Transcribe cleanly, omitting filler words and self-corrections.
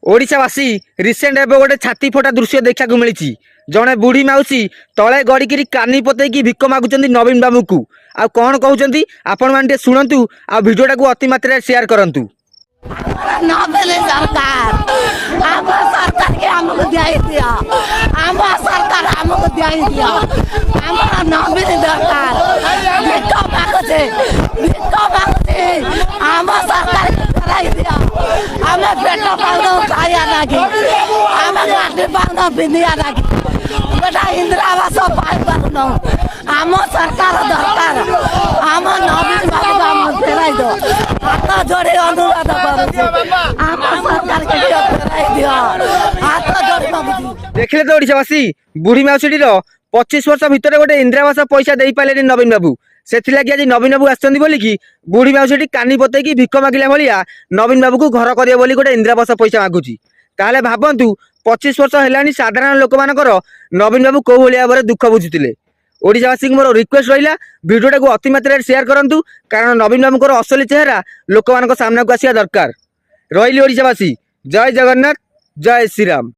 ओडिशावासी recent एवं गोटे छाती फटा दृश्य देखा मिली। जड़े बुढ़ी मौसी तले गड़िकी कानी पतई भिक मागुंट नवीन बाबू को आ कौन कहते आपण मैंने शुणु आ भिडियोटा को अति मात्रा शेयर करूँ। नवीन सरकार आम सरकार के हमको दिया दिया आम सरकार हमको दिया दिया हमारा नवीन सरकार भिक्का मांगते आम सरकार कराई दिया हमें बेटा पागल खाया लगी हमें गाड़ी पागल बिंदिया लगी बेटा इंदिरा आवास पाई पागल आम सरकार दरकार आम नवीन बाबू आम फेराई दो हाथ जोड़ी अनुरोध आम सरकार के फेराई दियो हाथ जोड़ी मांगुची। देखले तो ओडिशावासी बुढ़ी मौसीटीर 25 वर्ष भितर गोटे इंदिरा आवास पैसा दे पारे नवीन बाबू से आज नवीन बाबू आसछन्ती बोलिकी बुढ़ी मौसीटी कानी पतई भिक मागिला भाया नवीन बाबू को घर करिए बोली गोटे इंदिरा आवास पैसा मागुची। ताहले भाबंतु 25 वर्ष हेलानी साधारण लोक मानकर नवीन बाबू कौ भाई भाव दुख बुझुतिले। ओडिशावासी मोर रिक्वेस्ट रहा भिडियोटा को अति मात्रा शेयर करूँ कारण नवीन बाबूर असली चेहरा लोक सामना को आसिया दरकार। रही ओडिशावासी जय जगन्नाथ जय श्रीराम।